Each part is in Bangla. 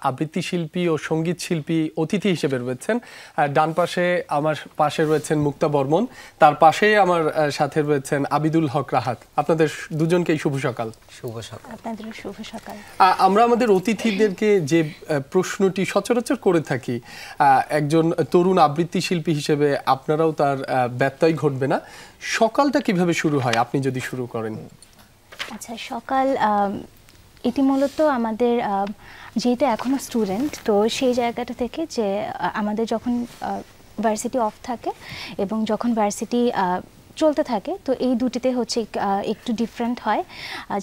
আবৃত্তি শিল্পী ও সঙ্গীত শিল্পী অতিথি হিসেবে রয়েছেন। ডান পাশে আমার পাশে রয়েছেন মুক্তা বর্মন, তার পাশেই আমার সাথে রয়েছেন আবিদুল হক রাহাত। আপনাদের দুজনকেই শুভ সকাল। শুভ সকাল। আপনাদের শুভ সকাল। আমরা আমাদের অতিথিদেরকে যে প্রশ্নটি সচরাচর করে থাকি, একজন তরুণ আবৃত্তি শিল্পী হিসেবে আপনারাও তার ব্যত্যয় ঘটবে না, সকালটা কিভাবে শুরু হয় আপনি যদি শুরু করেন। আচ্ছা, সকাল এটি মূলত আমাদের যেহেতু এখনো স্টুডেন্ট, তো সেই জায়গাটা থেকে যে আমাদের যখন ভার্সিটি অফ থাকে এবং যখন ভার্সিটি চলতে থাকে, তো এই দুটিতে হচ্ছে একটু ডিফারেন্ট হয়।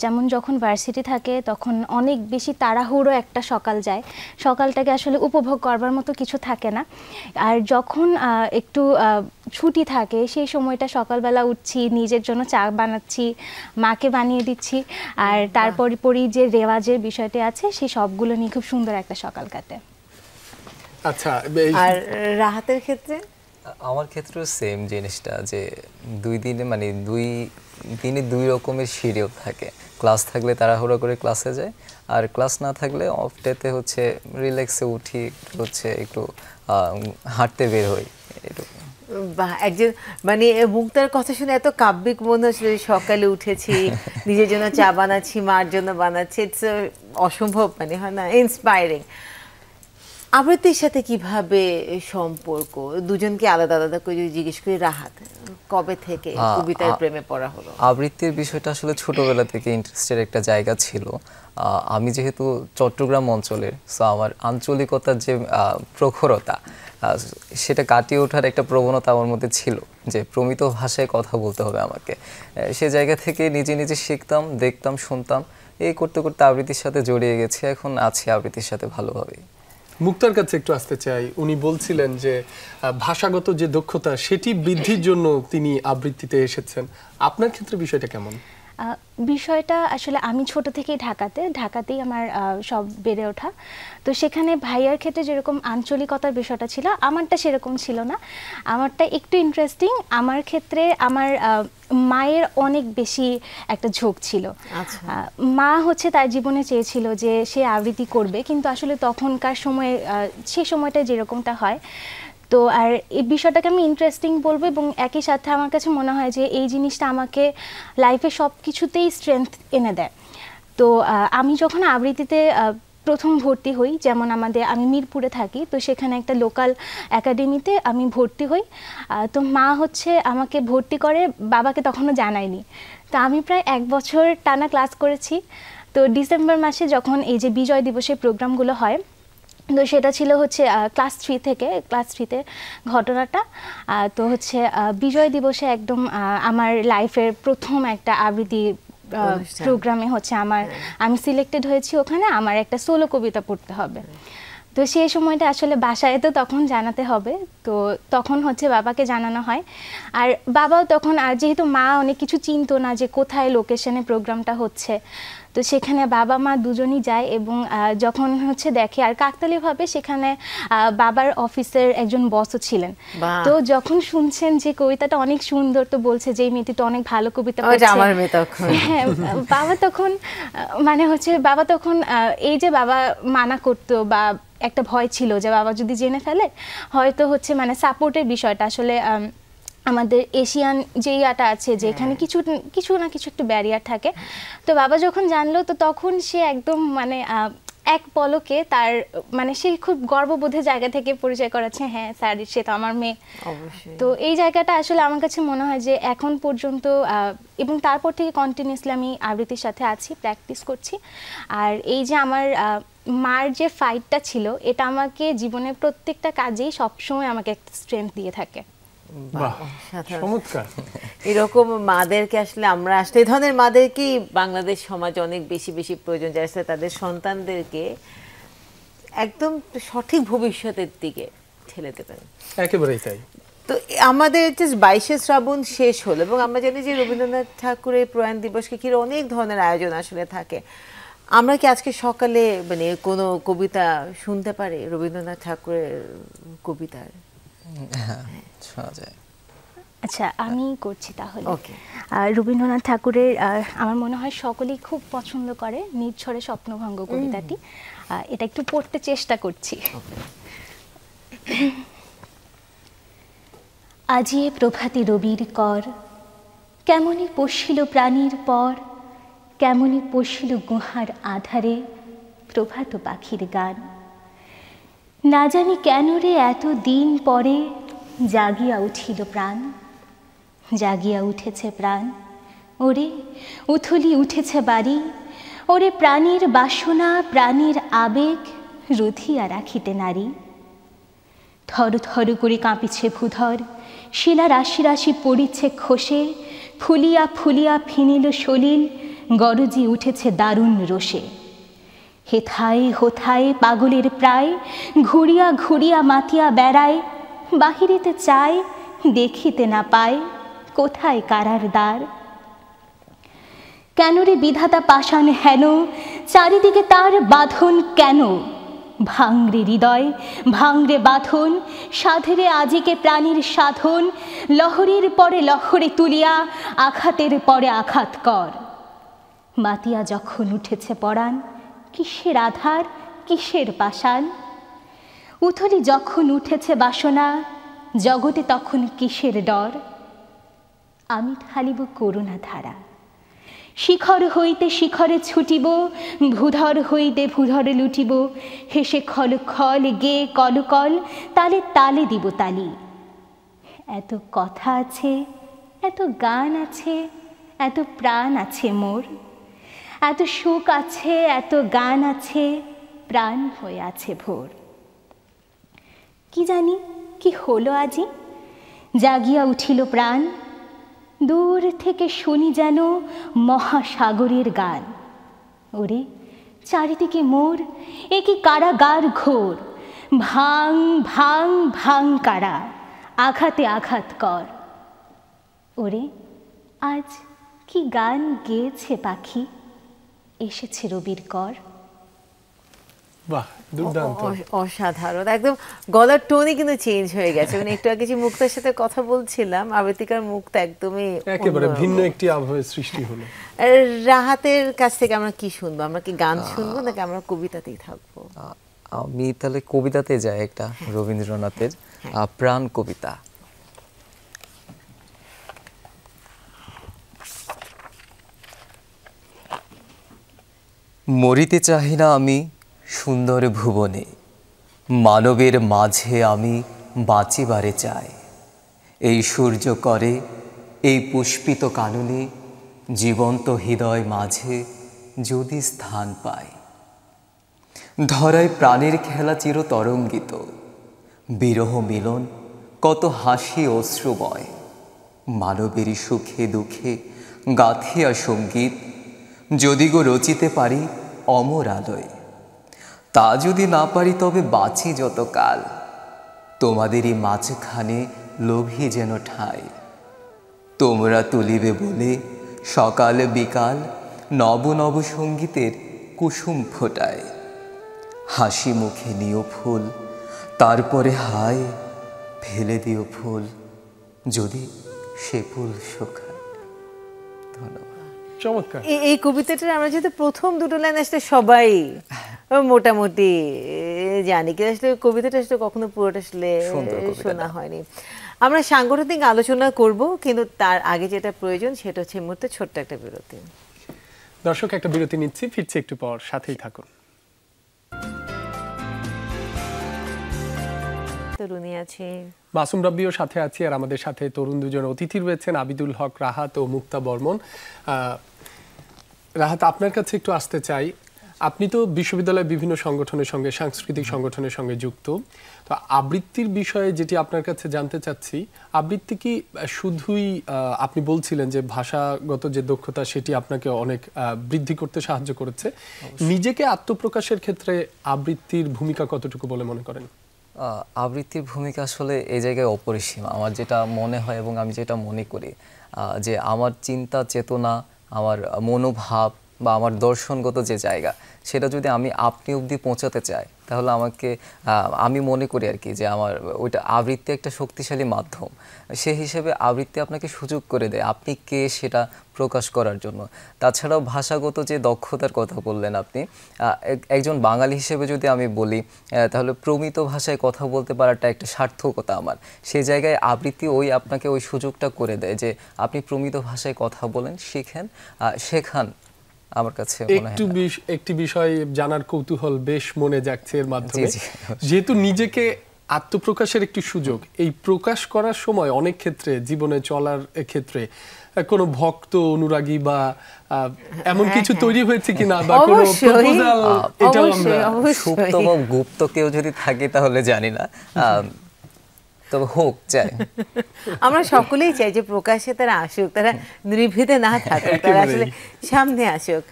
যেমন যখন ভার্সিটি থাকে তখন অনেক বেশি তাড়াহুড়ো একটা সকাল যায়, সকালটাকে আসলে উপভোগ করবার মতো কিছু থাকে না। আর যখন একটু ছুটি থাকে সেই সময়টা সকালবেলা উঠছি, নিজের জন্য চা বানাচ্ছি, মাকে বানিয়ে দিচ্ছি, আর তারপরই যে রেওয়াজের বিষয়টি আছে সেই সবগুলো নিয়ে খুব সুন্দর একটা সকাল কাটে। আচ্ছা, আর রাহাতের ক্ষেত্রে? আমার ক্ষেত্রেও সেম জিনিসটা, যে দুই দিনে দুই রকমের শিডিউল থাকে। ক্লাস থাকলে তাড়াহুড়ো করে ক্লাসে যায়, আর ক্লাস না থাকলে অফ ডেতে হচ্ছে রিল্যাক্সে উঠি, হচ্ছে একটু হাঁটতে বের হই। বাহ, একজন মানে মুক্তার কথা শুনে এত কাব্যিক মনে হচ্ছে, সকালে উঠেছি, নিজের জন্য চা বানাচ্ছি, মার জন্য বানাচ্ছি, ইটস অসম্ভব, মানে হয় না, ইন্সপায়ারিং। আবৃত্তির সাথে কিভাবে সম্পর্ক? দুজনকে আলাদা আলাদা করে যদি জিজ্ঞেস করি, রাহাত কবে থেকে কবিতার প্রেমে পড়া হলো? আবৃত্তির বিষয়টা আসলে ছোটবেলা থেকে ইন্টারেস্টের একটা জায়গা ছিল। আমি যেহেতু চট্টগ্রাম অঞ্চলের, সো আমার আঞ্চলিকতার যে প্রখরতা, সেটা কাটিয়ে ওঠার একটা প্রবণতা আমার মধ্যে ছিল, যে প্রমিত ভাষায় কথা বলতে হবে আমাকে। সে জায়গা থেকে নিজে নিজে শিখতাম, দেখতাম, শুনতাম, এই করতে করতে আবৃত্তির সাথে জড়িয়ে গেছে, এখন আছি আবৃত্তির সাথে ভালোভাবে। মুক্তার কাছে একটু আসতে চাই। উনি বলছিলেন যে ভাষাগত যে দক্ষতা সেটি বৃদ্ধির জন্য তিনি আবৃত্তিতে এসেছেন। আপনার ক্ষেত্রে বিষয়টা কেমন? বিষয়টা আসলে আমি ছোট থেকেই ঢাকাতেই আমার সব বেড়ে ওঠা, তো সেখানে ভাইয়ার ক্ষেত্রে যেরকম আঞ্চলিকতার বিষয়টা ছিল, আমারটা সেরকম ছিল না। আমারটা একটু ইন্টারেস্টিং। আমার ক্ষেত্রে আমার মায়ের অনেক বেশি একটা ঝোঁক ছিল। মা হচ্ছে তার জীবনে চেয়েছিল যে সে আবৃত্তি করবে, কিন্তু আসলে তখনকার সময়ে সে সময়টা যেরকমটা হয়, তো আর এই বিষয়টাকে আমি ইন্টারেস্টিং বলবো, এবং একই সাথে আমার কাছে মনে হয় যে এই জিনিসটা আমাকে লাইফে সব কিছুতেই স্ট্রেংথ এনে দেয়। তো আমি যখন আবৃত্তিতে প্রথম ভর্তি হই, যেমন আমি মিরপুরে থাকি, তো সেখানে একটা লোকাল একাডেমিতে আমি ভর্তি হই। তো মা হচ্ছে আমাকে ভর্তি করে, বাবাকে তখনও জানায়নি। তো আমি প্রায় 1 বছর টানা ক্লাস করেছি। তো ডিসেম্বর মাসে যখন এই যে বিজয় দিবসের প্রোগ্রামগুলো হয়, তো সেটা ছিল হচ্ছে ক্লাস 3তে ঘটনাটা। তো হচ্ছে বিজয় দিবসে একদম আমার লাইফের প্রথম একটা আবৃত্তি প্রোগ্রামে হচ্ছে আমি সিলেক্টেড হয়েছি, ওখানে আমার একটা সোলো কবিতা পড়তে হবে। তো সেই সময়টা আসলে বাসায় তো তখন জানাতে হবে, তো তখন হচ্ছে বাবাকে জানানো হয়। আর বাবাও তখন, আর যেহেতু মা অনেক কিছু চিনতো না যে কোথায় লোকেশনে প্রোগ্রামটা হচ্ছে, তো সেখানে বাবা মা দুজনই যায়, এবং যখন হচ্ছে দেখে, আর কাকতালীয়ভাবে সেখানে বাবার অফিসের একজন বসও ছিলেন। তো যখন শুনছেন যে কবিতাটা অনেক সুন্দর, তো বলছে যে এই মেয়েটি তো অনেক ভালো কবিতা পড়ছে। হ্যাঁ, বাবা তখন এই যে বাবা মানা করতো, বা একটা ভয় ছিল যে বাবা যদি জেনে ফেলে হয়তো হচ্ছে সাপোর্টের বিষয়টা আসলে আমাদের এশিয়ান যে ইয়াটা আছে, যে এখানে কিছু না কিছু একটু ব্যারিয়ার থাকে। তো বাবা যখন জানলো, তো তখন সে একদম এক পলকে তার সে খুব গর্ববোধের জায়গা থেকে পরিচয় করাচ্ছে, হ্যাঁ স্যার সে তো আমার মেয়ে। তো এই জায়গাটা আসলে আমার কাছে মনে হয় যে এখন পর্যন্ত, এবং তারপর থেকে কন্টিনিউসলি আমি আবৃত্তির সাথে আছি, প্র্যাকটিস করছি। আর এই যে আমার মার যে ফাইটটা ছিল, এটা আমাকে জীবনের প্রত্যেকটা কাজেই সবসময় আমাকে একটা স্ট্রেংথ দিয়ে থাকে। এরকম মাদেরকে আসলে আমরা এই ধরনের মাদেরকে বাংলাদেশ সমাজ অনেক বেশি বেশি প্রয়োজন, যারা তাদের সন্তানদেরকে একদম সঠিক ভবিষ্যতের দিকে ঠেলে দেবেন। একেবারেই তাই। তো আমাদের 22শে শ্রাবণ শেষ হলো, এবং আমরা জানি যে রবীন্দ্রনাথ ঠাকুরের প্রয়াণ দিবসকে ঘিরে অনেক ধরনের আয়োজন আসলে থাকে। আমরা কি আজকে সকালে কোনো কবিতা শুনতে পারি রবীন্দ্রনাথ ঠাকুরের কবিতার? শোনা যায়। আচ্ছা, আমি করছি তাহলে। রবীন্দ্রনাথ ঠাকুরের আমার মনে হয় সকলেই খুব পছন্দ করে নির্ঝরে স্বপ্নভঙ্গ কবিতাটি। এটা একটু পড়তে চেষ্টা করছি। আজিয়ে প্রভাতে রবির কর, কেমনই পশিল প্রাণীর পর, কেমনই পশিল গুহার আধারে প্রভাত পাখির গান। না জানি কেন রে এত দিন পরে জাগিয়া উঠিল প্রাণ, জাগিয়া উঠেছে প্রাণ। ওরে উথলি উঠেছে বাড়ি, ওরে প্রাণীর বাসনা প্রাণীর আবেগ রুধিয়া রাখিতে নারী। থর থর করে কাঁপিছে ভূধর, শিলা রাশি রাশি পড়িছে খসে, ফুলিয়া ফুলিয়া ফিনিল সলিল, গরজি উঠেছে দারুণ রোষে। হেথায় হোথায় পাগলের প্রায়, ঘুরিয়া ঘুরিয়া মাতিয়া বেড়ায়, বাহিরেতে চায় দেখিতে না পায়, কোথায় কারার দ্বার। কেন রে বিধাতা পাষাণ হেন, চারিদিকে তার বাঁধন কেন? ভাঙরে হৃদয় ভাঙরে বাঁধন, সাধরে আজিকে প্রাণীর সাধন, লহরীর পরে লহরে তুলিয়া আঘাতের পরে আঘাত কর। মাতিয়া যখন উঠেছে পরাণ, কিসের আধার কিসের পাষাণ? উথলি যখন উঠেছে বাসনা, জগতে তখন কিসের ডর? আমি ঢালিব করুণা ধারা, শিখর হইতে শিখরে ছুটিব, ভূধর হইতে ভূধরে লুটিব, হেসে খল খল গে কল কল, তালে তালে দিব তালি। এত কথা আছে, এত গান আছে, এত প্রাণ আছে মোর, এত সুখ আছে, এত গান আছে, প্রাণ হয়ে আছে ভোর। কি জানি কি হলো আজি, জাগিয়া উঠিল প্রাণ, দূর থেকে শুনি যেন মহাসাগরের গান। ওরে চারিদিকে মোর এ কি কারাগার ঘোর, ভাং ভাং ভাং কারা, আঘাতে আঘাত কর। ওরে আজ কি গান গেয়েছে পাখি, এসেছে রবির কর। বাহ, দুর্দান্ত। অসাধারণ, একদম গলার টোনই কিন্তু চেঞ্জ হয়ে গেছে। মানে একটু আগে যে মুক্তার সাথে কথা বলছিলাম, আবৃত্তিকার মুক্তা একদমই একেবারে ভিন্ন একটি আবহাওয়ার সৃষ্টি হলো। রাহাতের কাছ থেকে আমরা কি শুনবো? আমরা কি গান শুনবো নাকি আমরা কবিতাতেই থাকবো? আমি তাহলে কবিতাতে যাই, একটা রবীন্দ্রনাথের প্রাণ কবিতা। মরিতে চাহি না আমি সুন্দর ভুবনে, মানবের মাঝে আমি বাঁচিবারে চাই। এই সূর্য করে এই পুষ্পিত কাননে, জীবন্ত হৃদয় মাঝে যদি স্থান পায়। ধরায় প্রাণের খেলা চির তরঙ্গিত, বিরহ মিলন কত হাসি অশ্রুময়। মানবেরই সুখে দুঃখে গাথিয়া সঙ্গীত, যদি গো রচিতে পারি অমর আলোয়। তা যদি না পারি তবে বাঁচি যতকাল, তোমাদেরই মাঝখানে লোভী যেন ঠাঁই। তোমরা তুলিবে বলে সকাল বিকাল, নব নব সঙ্গীতের কুসুম ফোটায়। হাসি মুখে নিও ফুল, তারপরে হায় ফেলে দিও ফুল, যদি সে ফুল শুকায়। ধন্যবাদ। চমৎকার। এই কবিতাটার আমরা যেহেতু প্রথম দুটো লাইন আসলে সবাই মোটামুটি জানি, কিন্তু আসলে কবিতাটা আসলে কখনো পুরোটা আসলে শোনা হয়নি। আমরা সাংগঠনিক আলোচনা করব, কিন্তু তার আগে যেটা প্রয়োজন সেটা হচ্ছে এই মুহূর্তে ছোট্ট একটা বিরতি। দর্শক, একটা বিরতি নিচ্ছি, ফিরছি একটু পর, সাথেই থাকুন। তরুণী আছে, মাসুম রাব্বিও সাথে আছি, আর আমাদের সাথে তরুণ দুজন অতিথি রয়েছেন, আবিদুল হক রাহাত ও মুক্তা বর্মন। রাহাত, আপনার কাছে একটু আসতে চাই। আপনি তো বিশ্ববিদ্যালয়ের বিভিন্ন সংগঠনের সঙ্গে, সাংস্কৃতিক সংগঠনের সঙ্গে যুক্ত। তো আবৃত্তির বিষয়ে যেটি আপনার কাছে জানতে চাচ্ছি, আবৃত্তি কি শুধুই, আপনি বলছিলেন যে ভাষাগত যে দক্ষতা সেটি আপনাকে অনেক বৃদ্ধি করতে সাহায্য করেছে, নিজেকে আত্মপ্রকাশের ক্ষেত্রে আবৃত্তির ভূমিকা কতটুকু বলে মনে করেন? আবৃত্তির ভূমিকা আসলে এই জায়গায় অপরিসীম। আমার যেটা মনে হয় এবং আমি যেটা মনে করি, যে আমার চিন্তা চেতনা, আমার মনোভাব বা আমার দর্শনগত যে জায়গা সেটা যদি আমি আপনি অবধি পৌঁছাতে চাই, তাহলে আমাকে আমি মনে করি আর কি যে আমার ওইটা আবৃত্তি একটা শক্তিশালী মাধ্যম। সেই হিসেবে আবৃত্তি আপনাকে সুযোগ করে দেয় আপনি কে সেটা প্রকাশ করার জন্য। তাছাড়াও ভাষাগত যে দক্ষতার কথা বললেন আপনি, একজন বাঙালি হিসেবে যদি আমি বলি তাহলে প্রমিত ভাষায় কথা বলতে পারাটা একটা সার্থকতা আমার। সেই জায়গায় আবৃত্তি আপনাকে ওই সুযোগটা করে দেয় যে আপনি প্রমিত ভাষায় কথা বলেন, শেখান। আমার কাছে একটি বিষয় জানার কৌতূহল বেশ মনে জাগছে এর মাধ্যমে, যেহেতু নিজেকে আত্মপ্রকাশের একটি সুযোগ, এই প্রকাশ করার সময় অনেক ক্ষেত্রে জীবনে চলার ক্ষেত্রে কোনো ভক্ত অনুরাগী বা এমন কিছু তৈরি হয়েছে কিনা, বা কোনো প্রপোজাল, এটাও আমরা সুপ্ত বা গুপ্ত কেউ যদি থাকে তাহলে জানি না, তবে হোক চাই। আমরা সকলেই চাই যে প্রকাশে তারা আসুক, তারা নির্ভীতে না থাকুক, তারা আসলে সামনে আসুক।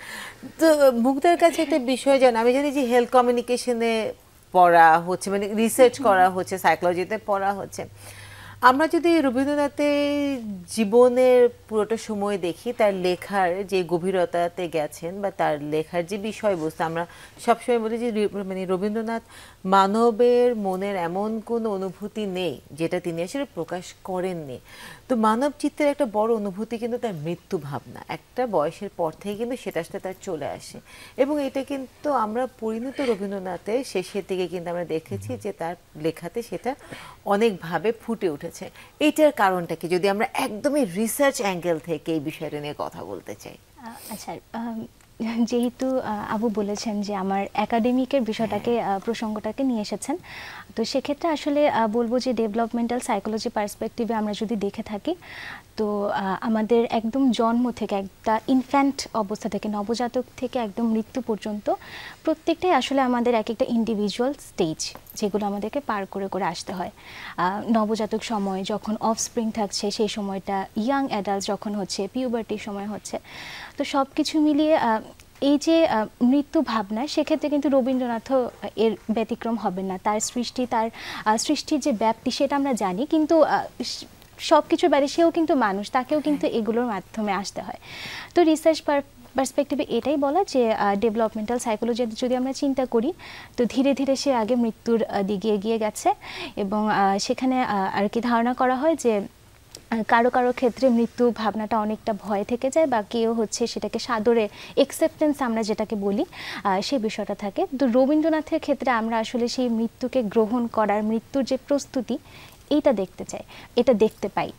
তো মুগ্ধার কাছে একটা বিষয় জানো, আমি জানি যে হেলথ কমিউনিকেশনে পড়া হচ্ছে, মানে রিসার্চ করা হচ্ছে, সাইকোলজিতে পড়া হচ্ছে। আমরা যদি রবীন্দ্রনাথের জীবনের পুরোটা সময় দেখি, তার লেখার যে গভীরতাতে গেছেন বা তার লেখার যে বিষয়বস্তু, আমরা সবসময় বলি যে মানে রবীন্দ্রনাথ মানবের মনের এমন কোনো অনুভূতি নেই যেটা তিনি আসলে প্রকাশ করেননি। তো মানব চিত্রের একটা বড় অনুভূতি কিন্তু তার মৃত্যু ভাবনা, একটা বয়সের পর থেকে কিন্তু সেটা আসলে তার চলে আসে, এবং এটা কিন্তু আমরা পরিণত রবীন্দ্রনাথের শেষের দিকে কিন্তু আমরা দেখেছি যে তার লেখাতে সেটা অনেকভাবে ফুটে উঠেছে। এইটার কারণটা কি, যদি আমরা একদমই রিসার্চ অ্যাঙ্গেল থেকে এই বিষয়টা নিয়ে কথা বলতে চাই? আচ্ছা, যেহেতু আবু বলেছেন যে আমার একাডেমিকের বিষয়টাকে প্রসঙ্গটাকে নিয়ে এসেছেন, তো সেক্ষেত্রে আসলে বলবো যে ডেভেলপমেন্টাল সাইকোলজি পার্সপেক্টিভে আমরা যদি দেখে থাকি, তো আমাদের একদম জন্ম থেকে, একটা ইনফ্যান্ট অবস্থা থেকে, নবজাতক থেকে একদম মৃত্যু পর্যন্ত প্রত্যেকটাই আসলে আমাদের এক একটা ইন্ডিভিজুয়াল স্টেজ, যেগুলো আমাদেরকে পার করে করে আসতে হয়। নবজাতক সময় যখন অফস্প্রিং থাকছে, সেই সময়টা, ইয়াং অ্যাডাল্ট যখন হচ্ছে, পিউবার্টির সময় হচ্ছে, তো সব কিছু মিলিয়ে এই যে মৃত্যু ভাবনা, সেক্ষেত্রে কিন্তু রবীন্দ্রনাথও এর ব্যতিক্রম হবেন না। তার সৃষ্টির যে ব্যাপ্তি সেটা আমরা জানি, কিন্তু সব কিছুর বাইরে সেও কিন্তু মানুষ, তাকেও কিন্তু এগুলোর মাধ্যমে আসতে হয়। তো রিসার্চ পার্সপেক্টিভে এটাই বলা যে ডেভেলপমেন্টাল সাইকোলজি যদি আমরা চিন্তা করি, তো ধীরে ধীরে সে আগে মৃত্যুর দিকে এগিয়ে গেছে, এবং সেখানে আর কি ধারণা করা হয় যে কারো কারো ক্ষেত্রে মৃত্যু ভাবনাটা অনেকটা ভয় থেকে যায়, বা কেউ হচ্ছে সেটাকে সাদরে, একসেপ্টেন্স আমরা যেটাকে বলি, সেই বিষয়টা থাকে। তো রবীন্দ্রনাথের ক্ষেত্রে আমরা আসলে সেই মৃত্যুকে গ্রহণ করার, মৃত্যুর যে প্রস্তুতি, এইটা দেখতে চাই, এটা দেখতে পাই।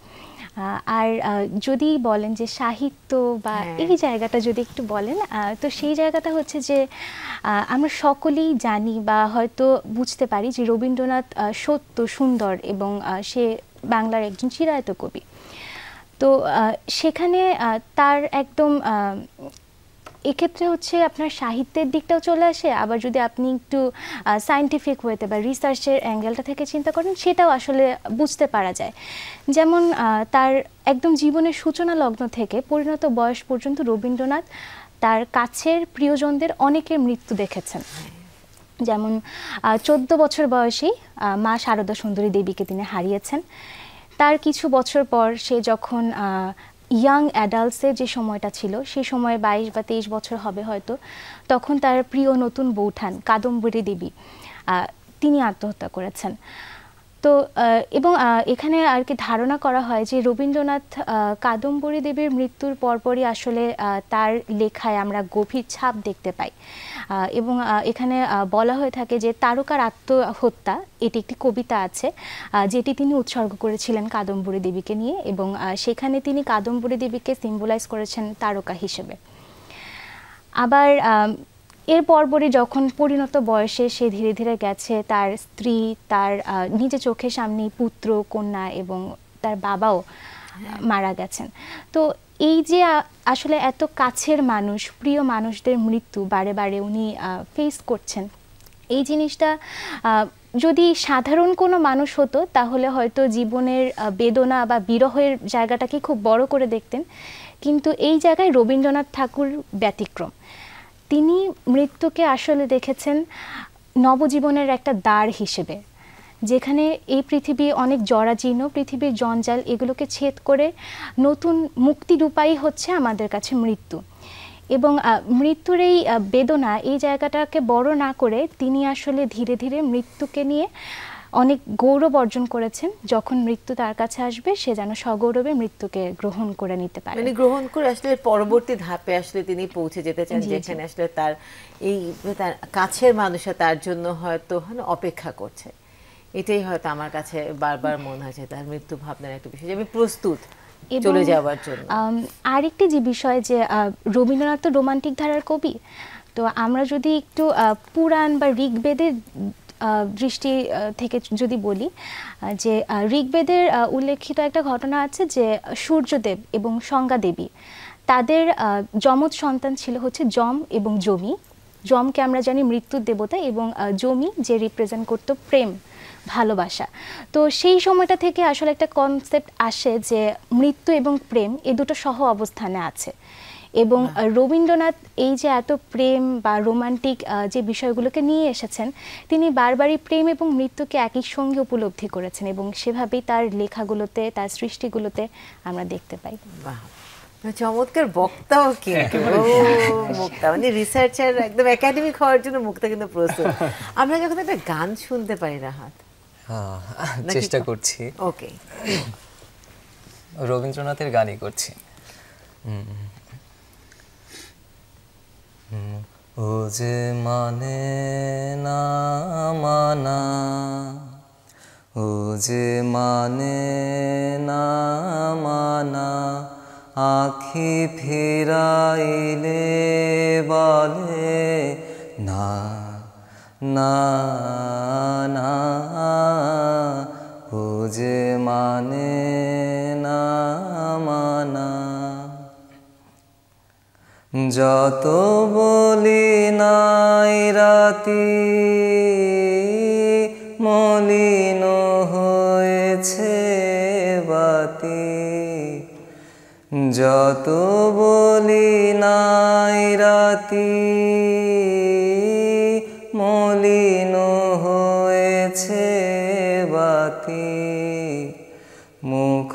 আর যদি বলেন যে সাহিত্য বা এই জায়গাটা যদি একটু বলেন, তো সেই জায়গাটা হচ্ছে যে আমরা সকলেই জানি বা হয়তো বুঝতে পারি যে রবীন্দ্রনাথ সত্য, সুন্দর, এবং সে বাংলার একজন চিরায়ত কবি। তো সেখানে তার একদম এক্ষেত্রে হচ্ছে আপনার সাহিত্যের দিকটাও চলে আসে, আবার যদি আপনি একটু সায়েন্টিফিক ওয়েতে বা রিসার্চের অ্যাঙ্গেলটা থেকে চিন্তা করেন, সেটাও আসলে বুঝতে পারা যায়। যেমন তার একদম জীবনের সূচনা লগ্ন থেকে পরিণত বয়স পর্যন্ত রবীন্দ্রনাথ তার কাছের প্রিয়জনদের অনেকের মৃত্যু দেখেছেন। যেমন 14 বছর বয়সেই মা শারদা সুন্দরী দেবীকে তিনি হারিয়েছেন। তার কিছু বছর পর সে যখন ইয়াং অ্যাডাল্টসের যে সময়টা ছিল, সেই সময় 22 বা 23 বছর হবে হয়তো, তখন তার প্রিয় নতুন বৌঠান কাদম্বরী দেবী তিনি আত্মহত্যা করেছেন। তো এবং এখানে আর কি ধারণা করা হয় যে রবীন্দ্রনাথ কাদম্বরী দেবীর মৃত্যুর পরপরই আসলে তার লেখায় আমরা গভীর ছাপ দেখতে পাই, এবং এখানে বলা হয়ে থাকে যে তারকার আত্মহত্যা, এটি একটি কবিতা আছে যেটি তিনি উৎসর্গ করেছিলেন কাদম্বরী দেবীকে নিয়ে, এবং সেখানে তিনি কাদম্বরী দেবীকে সিম্বলাইজ করেছেন তারকা হিসেবে। আবার এর পরপরই যখন পরিণত বয়সে সে ধীরে ধীরে গেছে, তার স্ত্রী, তার নিজে চোখের সামনে পুত্র, কন্যা এবং তার বাবাও মারা গেছেন। তো এই যে আসলে এত কাছের মানুষ, প্রিয় মানুষদের মৃত্যু বারে বারে উনি ফেস করছেন, এই জিনিসটা যদি সাধারণ কোনো মানুষ হতো তাহলে হয়তো জীবনের বেদনা বা বিরহের জায়গাটাকে খুব বড় করে দেখতেন, কিন্তু এই জায়গায় রবীন্দ্রনাথ ঠাকুর ব্যতিক্রম। তিনি মৃত্যুকে আসলে দেখেছেন নবজীবনের একটা দ্বার হিসেবে, যেখানে এই পৃথিবী অনেক জরাজীর্ণ, পৃথিবীর জঞ্জাল, এগুলোকে ছেদ করে নতুন মুক্তির উপায় হচ্ছে আমাদের কাছে মৃত্যু। এবং মৃত্যুর এই বেদনা এই জায়গাটাকে বড় না করে তিনি আসলে ধীরে ধীরে মৃত্যুকে নিয়ে অনেক গৌরব অর্জন করেছেন। যখন মৃত্যু তার কাছে আসবে সে যেন সগৌরবে মৃত্যুকে গ্রহণ করে নিতে পারে, মানে গ্রহণ করে আসলে পরবর্তী ধাপে আসলে তিনি পৌঁছে যেতে চান, যেখানে আসলে তার এই তার কাছের মানুষরা তার জন্য হয়তো অপেক্ষা করছে। এটাই হয়তো আমার কাছে বারবার মনে হয়েছে তার মৃত্যু ভাবনার একটা বিষয়, যে আমি প্রস্তুত চলে যাওয়ার জন্য। আরেকটি যে বিষয়, যে রবীন্দ্রনাথ তো রোমান্টিক ধারার কবি, তো আমরা যদি একটু পুরাণ বা ঋগ্বেদের দৃষ্টি থেকে যদি বলি, যে ঋগ্বেদের উল্লেখিত একটা ঘটনা আছে যে সূর্যদেব এবং সংজ্ঞা দেবী তাদের যমজ সন্তান ছিল হচ্ছে যম এবং জমি। যমকে আমরা জানি মৃত্যুর দেবতা, এবং জমি যে রিপ্রেজেন্ট করতো প্রেম, ভালোবাসা। তো সেই সময়টা থেকে আসলে একটা কনসেপ্ট আসে যে মৃত্যু এবং প্রেম এ দুটো সহ অবস্থানে আছে। এবং রবীন্দ্রনাথ এই যে এত প্রেম বা রোমান্টিক যে বিষয়গুলোকে নিয়ে এসেছেন, তিনি বারবারই প্রেম এবং মৃত্যুকে একই সঙ্গে উপলব্ধি করেছেন, এবং সেভাবেই তার লেখাগুলোতে, তার সৃষ্টিগুলোতে আমরা দেখতে পাই। চমৎকার বক্তাও কিন্তু, মুক্তা মানে রিসার্চার, একদম একাডেমিক হওয়ার জন্য মুক্তা কিন্তু প্রস্তুত। আমরা যখন একটা গান শুনতে পারি রাহাত, চেষ্টা করছি। ওকে, রবীন্দ্রনাথের গানই করছি। ও যে মানে না মানা, ও যে মানে না মানা, আখি ফিরাইলে বলে না না না, ও যে মানে না মানা। যত বলি নাই রাতি মলিন হয়েছে বাতি, যত বলি নাই রাতি মলিন হয়েছে বাতি, মুখ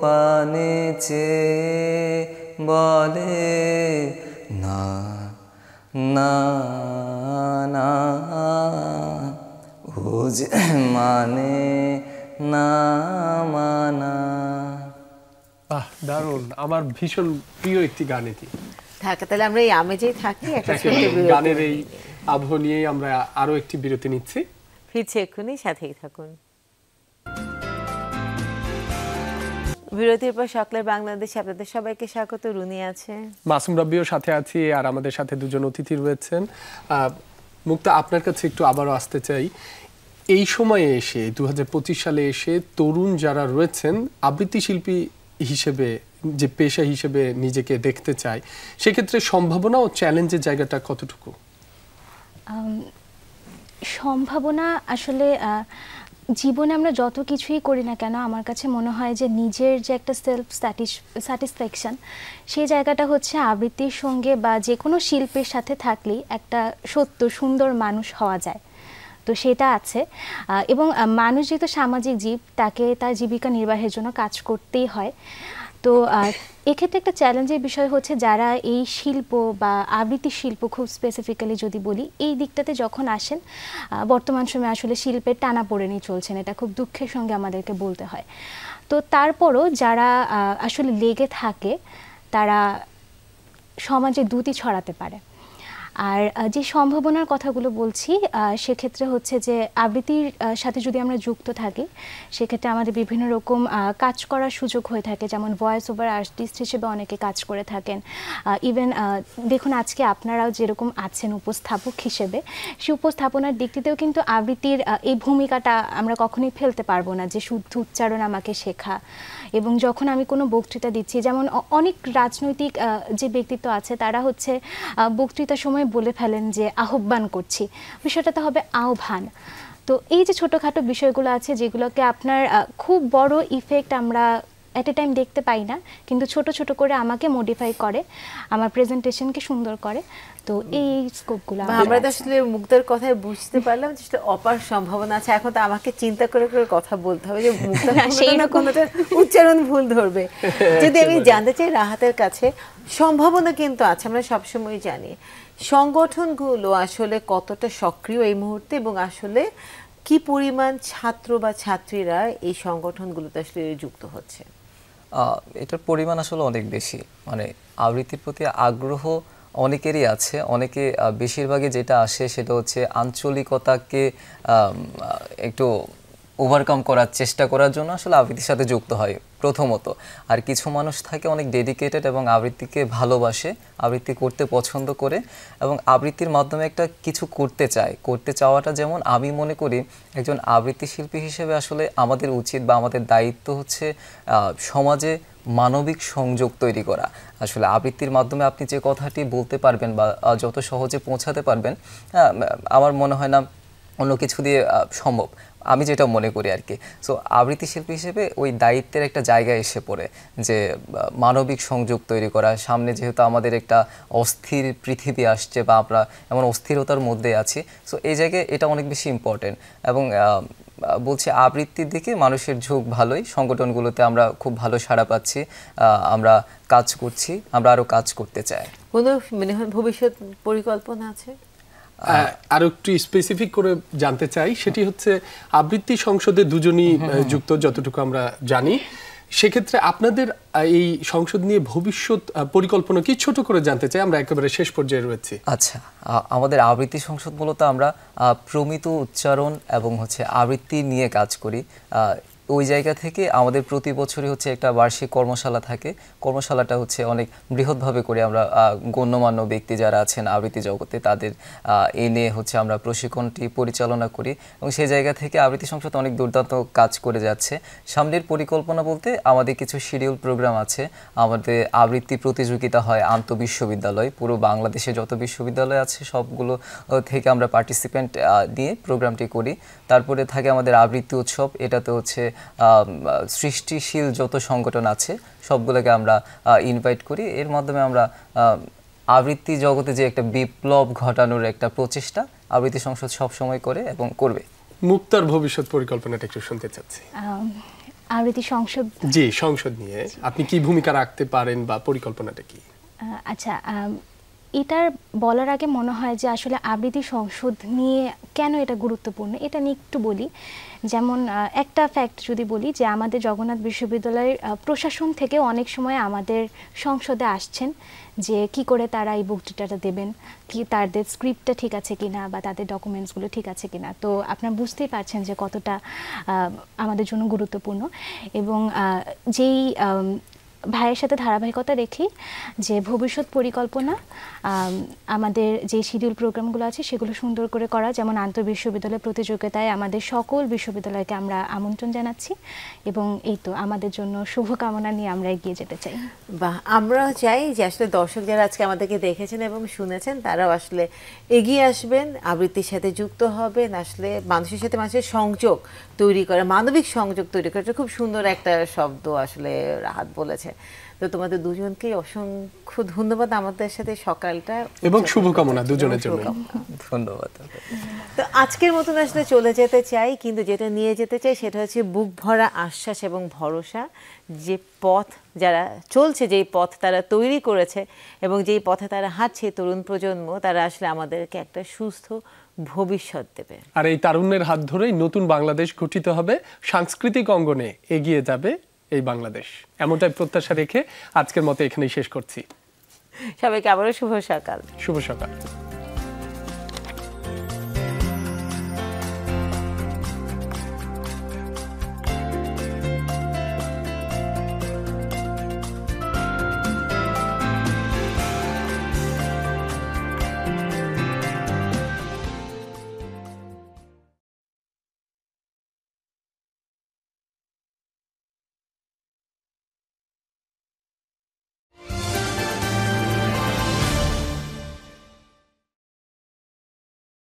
পানে চেয়ে বলে না না না, ও যে মানে না মানা। বাহ, দারুণ! আমার ভীষণ প্রিয় একটি গান এটি। থাকে তাহলে আমরা এই আমেজেই থাকি, একটা গানের এই আবহ নিয়েই আমরা আরো একটি বিরতি নিচ্ছি, ফিরছে এক্ষুনি, সাথেই থাকুন। বিরতির পর সকলের বাংলাদেশে আপনাদের সবাইকে স্বাগত। রুনি আছে, মাসুম রাব্বিও সাথে আছি, আর আমাদের সাথে দুজন অতিথি রয়েছেন। মুক্তা, আপনার কাছে একটু আবারও আসতে চাই, এই সময়ে এসে 2025 সালে এসে তরুণ যারা রয়েছেন আবৃত্তি শিল্পী হিসেবে, যে পেশা হিসেবে নিজেকে দেখতে চায়, সেক্ষেত্রে সম্ভাবনা ও চ্যালেঞ্জের জায়গাটা কতটুকু? সম্ভাবনা আসলে জীবনে আমরা যত কিছুই করি না কেন, আমার কাছে মনে হয় যে নিজের যে একটা সেলফ স্যাটিসফ্যাকশন, সেই জায়গাটা হচ্ছে আবৃত্তির সঙ্গে বা যে কোনো শিল্পের সাথে থাকলেই একটা সত্য সুন্দর মানুষ হওয়া যায়। তো সেটা আছে, এবং মানুষ যেহেতু সামাজিক জীব, তাকে তার জীবিকা নির্বাহের জন্য কাজ করতেই হয়। তো এক্ষেত্রে একটা চ্যালেঞ্জের বিষয় হচ্ছে যারা এই শিল্প বা আবৃত্তি শিল্প খুব স্পেসিফিক্যালি যদি বলি, এই দিকটাতে যখন আসেন, বর্তমান সময়ে আসলে শিল্পের টানাপোড়েনি চলছেন, এটা খুব দুঃখের সঙ্গে আমাদেরকে বলতে হয়। তো তারপরও যারা আসলে লেগে থাকে তারা সমাজে দ্যুতি ছড়াতে পারে। আর যে সম্ভাবনার কথাগুলো বলছি, সেক্ষেত্রে হচ্ছে যে আবৃত্তির সাথে যদি আমরা যুক্ত থাকি, সেক্ষেত্রে আমাদের বিভিন্ন রকম কাজ করার সুযোগ হয়ে থাকে, যেমন ভয়েস ওভার আর্টিস্ট হিসেবে অনেকে কাজ করে থাকেন। ইভেন দেখুন আজকে আপনারাও যেরকম আছেন উপস্থাপক হিসেবে, সেই উপস্থাপনার দিকটিতেও কিন্তু আবৃত্তির এই ভূমিকাটা আমরা কখনোই ফেলতে পারবো না, যে শুদ্ধ উচ্চারণ আমাকে শেখা। এবং যখন আমি কোনো বক্তৃতা দিচ্ছি, যেমন অনেক রাজনৈতিক যে ব্যক্তিত্ব আছে, তারা হচ্ছে বক্তৃতার সময় বলে ফেলেন যে আহ্বান করছি, বিষয়টা তো হবে আহ্বান। তো এই যে ছোটোখাটো বিষয়গুলো আছে, যেগুলোকে আপনার খুব বড় ইফেক্ট আমরা অ্যাট এ টাইম দেখতে পাই না, কিন্তু ছোট ছোট করে আমাকে মডিফাই করে, আমার প্রেজেন্টেশনকে সুন্দর করে। তো এই স্কোপগুলো আমরা তো আসলে মুক্তার কথায় বুঝতে পারলাম যে আসলে অপার সম্ভাবনা আছে। এখন তো আমাকে চিন্তা করে করে কথা বলতে হবে যে মুক্তা সেই কোনোটা উচ্চারণ ভুল ধরবে। যদি আমি জানতে চাই রাহাতের কাছে, সম্ভাবনা কিন্তু আছে, আমরা সবসময় জানি। সংগঠনগুলো আসলে কতটা সক্রিয় এই মুহূর্তে, এবং আসলে কি পরিমাণ ছাত্র বা ছাত্রীরা এই সংগঠনগুলোতে আসলে যুক্ত হচ্ছে? এটার পরিমাণ আসলে অনেক বেশি, মানে আবৃত্তির প্রতি আগ্রহ অনেকেরই আছে। অনেকে বেশিরভাগই যেটা আসে সেটা হচ্ছে আঞ্চলিকতাকে একটু ওভারকাম করার চেষ্টা করার জন্য আসলে আবৃত্তির সাথে যুক্ত হয় প্রথমত। আর কিছু মানুষ থাকে অনেক ডেডিকেটেড এবং আবৃত্তিকে ভালোবাসে, আবৃত্তি করতে পছন্দ করে এবং আবৃত্তির মাধ্যমে একটা কিছু করতে চায়। করতে চাওয়াটা যেমন আমি মনে করি একজন আবৃত্তি শিল্পী হিসেবে আসলে আমাদের উচিত বা আমাদের দায়িত্ব হচ্ছে সমাজে মানবিক সংযোগ তৈরি করা। আসলে আবৃত্তির মাধ্যমে আপনি যে কথাটি বলতে পারবেন বা যত সহজে পৌঁছাতে পারবেন, আমার মনে হয় না অন্য কিছু দিয়ে সম্ভব, আমি যেটা মনে করি আর কি। সো আবৃত্তি শিল্পী হিসেবে ওই দায়িত্বের একটা জায়গায় এসে পড়ে যে মানবিক সংযোগ তৈরি করা। সামনে যেহেতু আমাদের একটা অস্থির পৃথিবী আসছে বা আমরা এমন অস্থিরতার মধ্যে আছি, সো এই জায়গায় এটা অনেক বেশি ইম্পর্টেন্ট। এবং বলছি আবৃত্তির দিকে মানুষের ঝোঁক ভালোই, সংগঠনগুলোতে আমরা খুব ভালো সাড়া পাচ্ছি, আমরা কাজ করছি, আমরা আরও কাজ করতে চাই। কোনো মানে ভবিষ্যৎ পরিকল্পনা আছে? আরো একটু স্পেসিফিক করে জানতে চাই, সেটি হচ্ছে আবৃত্তি সংসদে দুজনই যুক্ত যতটুকু আমরা জানি। সেক্ষেত্রে আপনাদের এই সংসদ নিয়ে ভবিষ্যৎ পরিকল্পনা কি ছোট করে জানতে চাই, আমরা একেবারে শেষ পর্যায়ে রয়েছি। আচ্ছা, আমাদের আবৃত্তি সংসদ মূলত আমরা প্রমিত উচ্চারণ এবং হচ্ছে আবৃত্তি নিয়ে কাজ করি। ওই জায়গা থেকে আমাদের প্রতি বছরই হচ্ছে একটা বার্ষিক কর্মশালা থাকে। কর্মশালাটা হচ্ছে অনেক বৃহৎভাবে করি আমরা, গণ্যমান্য ব্যক্তি যারা আছেন আবৃত্তি জগতে তাদের এনে হচ্ছে আমরা প্রশিক্ষণটি পরিচালনা করি এবং সেই জায়গা থেকে আবৃত্তি সংসদ অনেক দুর্দান্ত কাজ করে যাচ্ছে। সামনের পরিকল্পনা বলতে আমাদের কিছু শিডিউল প্রোগ্রাম আছে। আমাদের আবৃত্তি প্রতিযোগিতা হয় আন্তঃবিশ্ববিদ্যালয়, পুরো বাংলাদেশে যত বিশ্ববিদ্যালয় আছে সবগুলো থেকে আমরা পার্টিসিপেন্ট নিয়ে প্রোগ্রামটি করি। তারপরে থাকে আমাদের আবৃত্তি উৎসব, এটাতে হচ্ছে সৃষ্টিশীল যত সংগঠন আছে সবগুলোকে আমরা ইনভাইট করি। এর মাধ্যমে আমরা আবৃত্তি জগতে যে একটা বিপ্লব ঘটানোর একটা প্রচেষ্টা আবৃত্তি সংসদ সব সময় করে এবং করবে। মুক্তার ভবিষ্যৎ পরিকল্পনাটা একটু শুনতে চাচ্ছি। আবৃত্তি সংসদ, জি, সংসদ নিয়ে আপনি কি ভূমিকা রাখতে পারেন বা পরিকল্পনাটা কি? আচ্ছা, এটার বলার আগে মনে হয় যে আসলে আবৃত্তি সংসদ নিয়ে কেন এটা গুরুত্বপূর্ণ এটা নিয়ে একটু বলি। যেমন একটা ফ্যাক্ট যদি বলি যে আমাদের জগন্নাথ বিশ্ববিদ্যালয়ের প্রশাসন থেকে অনেক সময় আমাদের সংসদে আসছেন যে কি করে তারা এই বক্তৃতাটা দেবেন, কি তাদের স্ক্রিপ্টটা ঠিক আছে কিনা বা তাদের ডকুমেন্টসগুলো ঠিক আছে কিনা। তো আপনারা বুঝতেই পারছেন যে কতটা আমাদের জন্য গুরুত্বপূর্ণ। এবং যেই ভাইয়ের সাথে ধারাবাহিকতা রেখে যে ভবিষ্যৎ পরিকল্পনা, আমাদের যে শিডিউল প্রোগ্রামগুলো আছে সেগুলো সুন্দর করে করা। যেমন আন্তঃবিশ্ববিদ্যালয় প্রতিযোগিতায় আমাদের সকল বিশ্ববিদ্যালয়কে আমরা আমন্ত্রণ জানাচ্ছি এবং এই তো আমাদের জন্য শুভকামনা নিয়ে আমরা এগিয়ে যেতে চাই। বা আমরাও চাই যে আসলে দর্শক যারা আজকে আমাদেরকে দেখেছেন এবং শুনেছেন তারাও আসলে এগিয়ে আসবেন, আবৃত্তির সাথে যুক্ত হবেন, আসলে মানুষের সাথে মানুষের সংযোগ তৈরি করা, মানবিক সংযোগ তৈরি করা, খুব সুন্দর একটা শব্দ আসলে রাহাত বলেছে। তো তোমাদের দুজনকে অসংখ্য ধন্যবাদ আমাদের সাথে সকালটা, এবং শুভকামনা দুজনের জন্য। ধন্যবাদ। তো আজকের মতন আসলে চলে যেতে চাই, কিন্তু যেটা নিয়ে যেতে চাই সেটা হচ্ছে বুক ভরা আশ্বাস এবং ভরসা। যে পথ যারা চলছে, যেই পথ তারা তৈরি করেছে এবং যেই পথে তারা হাঁটছে তরুণ প্রজন্ম, তারা আসলে আমাদেরকে একটা সুস্থ ভবিষ্যৎ দেবে। আর এই তারুণ্যের হাত ধরেই নতুন বাংলাদেশ গঠিত হবে, সাংস্কৃতিক অঙ্গনে এগিয়ে যাবে এই বাংলাদেশ। এমনটাই প্রত্যাশা রেখে আজকের মতো এখানেই শেষ করছি। সবাইকে আবারও শুভ সকাল। শুভ সকাল।